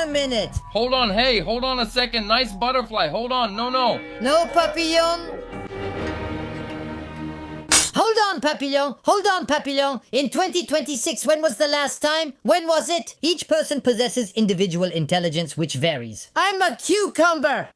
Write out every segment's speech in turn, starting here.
a minute. Hold on, hey, hold on a second. Nice butterfly. Hold on, no. No, Papillon. Hold on, Papillon. Hold on, Papillon. In 2026, when was the last time? When was it? Each person possesses individual intelligence, which varies. I'm a cucumber.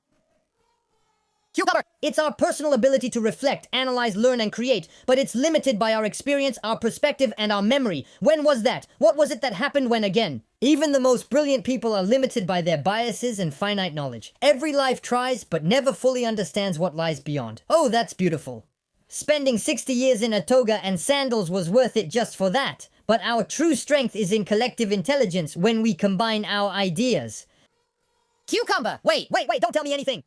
Cucumber! It's our personal ability to reflect, analyze, learn, and create, but it's limited by our experience, our perspective, and our memory. When was that? What was it that happened when again? Even the most brilliant people are limited by their biases and finite knowledge. Every life tries, but never fully understands what lies beyond. Oh, that's beautiful. Spending 60 years in a toga and sandals was worth it just for that. But our true strength is in collective intelligence when we combine our ideas. Cucumber! Wait, don't tell me anything!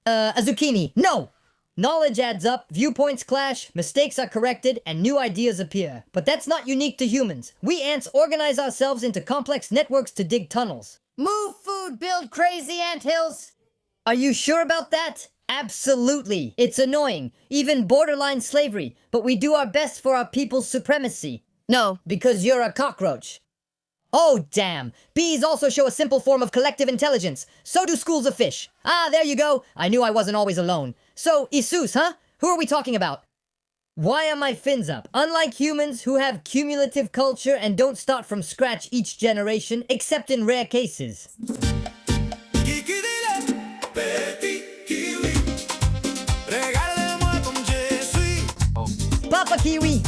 A zucchini. No! Knowledge adds up, viewpoints clash, mistakes are corrected, and new ideas appear. But that's not unique to humans. We ants organize ourselves into complex networks to dig tunnels. Move food, build crazy anthills! Are you sure about that? Absolutely. It's annoying, even borderline slavery, but we do our best for our people's supremacy. No, because you're a cockroach. Oh, damn. Bees also show a simple form of collective intelligence. So do schools of fish. Ah, there you go. I knew I wasn't always alone. So, Isus, huh? Who are we talking about? Why are my fins up? Unlike humans who have cumulative culture and don't start from scratch each generation, except in rare cases. Papa Kiwi!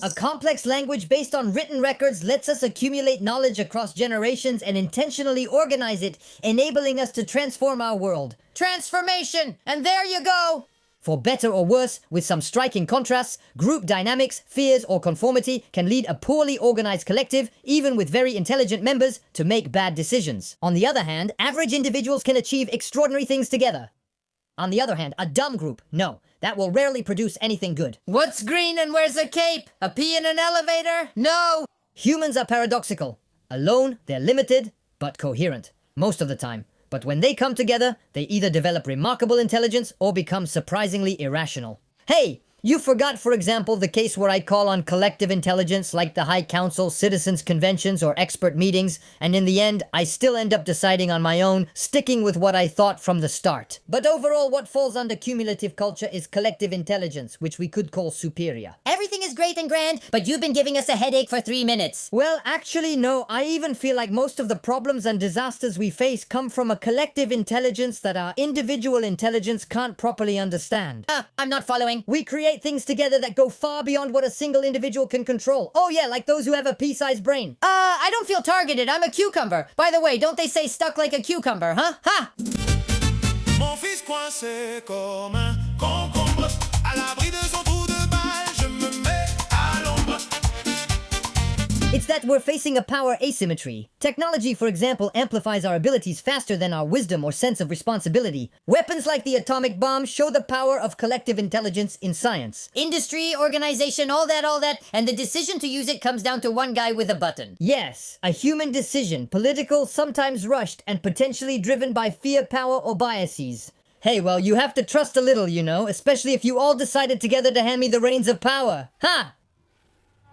A complex language based on written records lets us accumulate knowledge across generations and intentionally organize it, enabling us to transform our world. Transformation! And there you go! For better or worse, with some striking contrasts, group dynamics, fears, or conformity can lead a poorly organized collective, even with very intelligent members, to make bad decisions. On the other hand, average individuals can achieve extraordinary things together. On the other hand, a dumb group, no, that will rarely produce anything good. What's green and wears a cape? A pea in an elevator? No! Humans are paradoxical. Alone, they're limited, but coherent. Most of the time. But when they come together, they either develop remarkable intelligence or become surprisingly irrational. Hey! You forgot, for example, the case where I call on collective intelligence like the High Council, citizens' conventions, or expert meetings, and in the end, I still end up deciding on my own, sticking with what I thought from the start. But overall, what falls under cumulative culture is collective intelligence, which we could call superior. Everything is great and grand, but you've been giving us a headache for 3 minutes. Well, actually, no. I even feel like most of the problems and disasters we face come from a collective intelligence that our individual intelligence can't properly understand. I'm not following. We create things together that go far beyond what a single individual can control. Oh yeah, like those who have a pea-sized brain. I don't feel targeted. I'm a cucumber. By the way, don't they say stuck like a cucumber, huh? Ha! Mon fils coincé comme un concombre. À l'abri de son trou de balle, je me mets à l'ombre. It's that we're facing a power asymmetry. Technology, for example, amplifies our abilities faster than our wisdom or sense of responsibility. Weapons like the atomic bomb show the power of collective intelligence in science. Industry, organization, all that, and the decision to use it comes down to one guy with a button. Yes, a human decision, political, sometimes rushed, and potentially driven by fear, power, or biases. Hey, well, you have to trust a little, you know, especially if you all decided together to hand me the reins of power. Ha!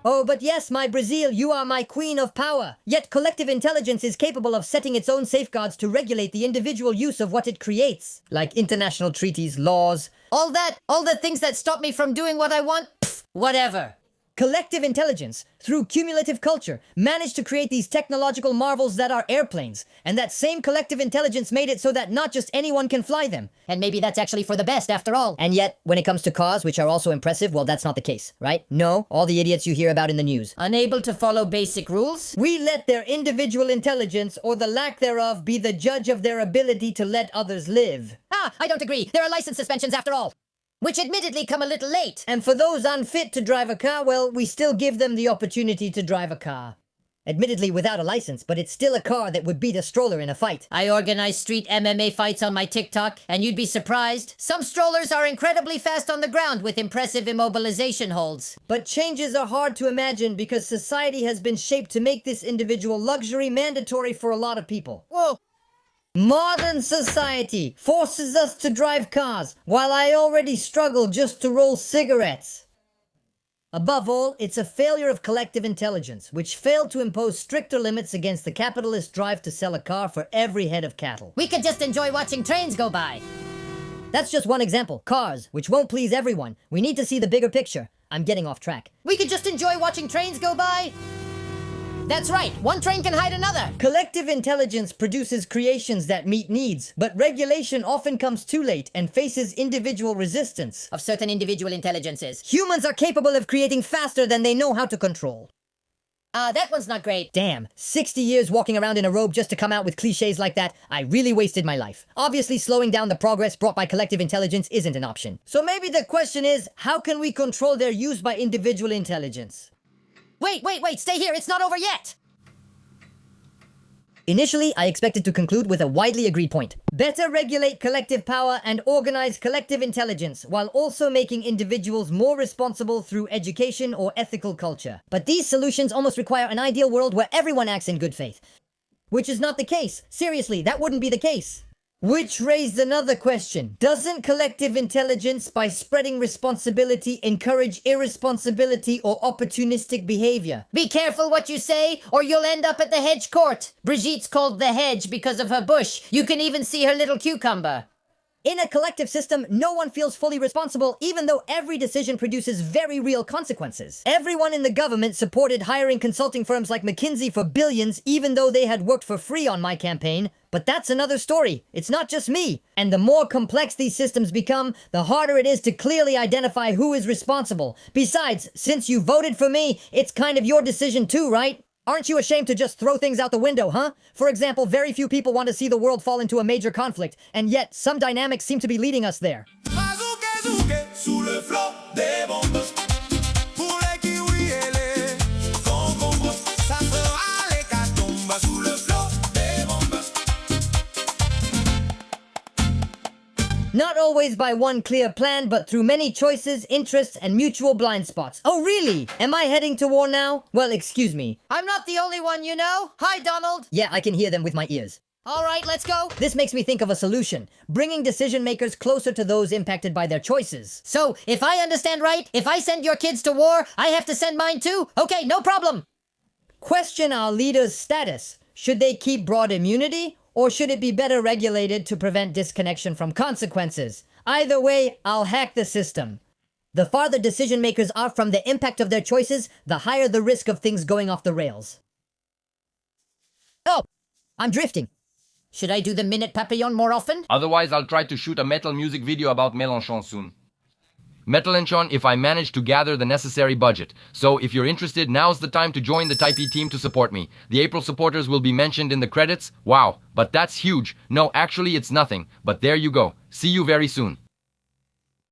Oh, but yes, my Brazil, you are my queen of power. Yet collective intelligence is capable of setting its own safeguards to regulate the individual use of what it creates. Like international treaties, laws. All the things that stop me from doing what I want? Pfft, whatever. Collective intelligence, through cumulative culture, managed to create these technological marvels that are airplanes. And that same collective intelligence made it so that not just anyone can fly them. And maybe that's actually for the best after all. And yet, when it comes to cars, which are also impressive, well, that's not the case, right? No, all the idiots you hear about in the news. Unable to follow basic rules? We let their individual intelligence, or the lack thereof, be the judge of their ability to let others live. I don't agree. There are license suspensions after all. Which admittedly come a little late. And for those unfit to drive a car, well, we still give them the opportunity to drive a car. Admittedly without a license, but it's still a car that would beat a stroller in a fight. I organize street MMA fights on my TikTok, and you'd be surprised. Some strollers are incredibly fast on the ground with impressive immobilization holds. But changes are hard to imagine because society has been shaped to make this individual luxury mandatory for a lot of people. Whoa! Modern society forces us to drive cars, while I already struggle just to roll cigarettes. Above all, it's a failure of collective intelligence, which failed to impose stricter limits against the capitalist drive to sell a car for every head of cattle. We could just enjoy watching trains go by. That's just one example. Cars, which won't please everyone. We need to see the bigger picture. I'm getting off track. We could just enjoy watching trains go by. That's right, one train can hide another. Collective intelligence produces creations that meet needs, but regulation often comes too late and faces individual resistance. Of certain individual intelligences. Humans are capable of creating faster than they know how to control. That one's not great. Damn, 60 years walking around in a robe just to come out with cliches like that, I really wasted my life. Obviously, slowing down the progress brought by collective intelligence isn't an option. So maybe the question is, how can we control their use by individual intelligence? Wait, stay here, it's not over yet! Initially, I expected to conclude with a widely agreed point. Better regulate collective power and organize collective intelligence, while also making individuals more responsible through education or ethical culture. But these solutions almost require an ideal world where everyone acts in good faith. Which is not the case. Seriously, that wouldn't be the case. Which raised another question. Doesn't collective intelligence, by spreading responsibility, encourage irresponsibility or opportunistic behavior? Be careful what you say, or you'll end up at the hedge court. Brigitte's called the hedge because of her bush. You can even see her little cucumber. In a collective system, no one feels fully responsible, even though every decision produces very real consequences. Everyone in the government supported hiring consulting firms like McKinsey for billions, even though they had worked for free on my campaign. But that's another story. It's not just me. And the more complex these systems become, the harder it is to clearly identify who is responsible. Besides, since you voted for me, it's kind of your decision too, right? Aren't you ashamed to just throw things out the window, huh? For example, very few people want to see the world fall into a major conflict, and yet some dynamics seem to be leading us there. Not always by one clear plan, but through many choices, interests, and mutual blind spots. Oh, really? Am I heading to war now? Well, excuse me. I'm not the only one, you know. Hi, Donald. Yeah, I can hear them with my ears. All right, let's go. This makes me think of a solution, bringing decision makers closer to those impacted by their choices. So, if I understand right, if I send your kids to war, I have to send mine too? Okay, no problem. Question our leaders' status. Should they keep broad immunity? Or should it be better regulated to prevent disconnection from consequences? Either way, I'll hack the system. The farther decision makers are from the impact of their choices, the higher the risk of things going off the rails. Oh, I'm drifting. Should I do the Minute Papillon more often? Otherwise, I'll try to shoot a metal music video about Mélenchon soon. Mélenchon if I manage to gather the necessary budget. So if you're interested, now's the time to join the Taipei team to support me. The April supporters will be mentioned in the credits. Wow, but that's huge. No, actually it's nothing. But there you go. See you very soon.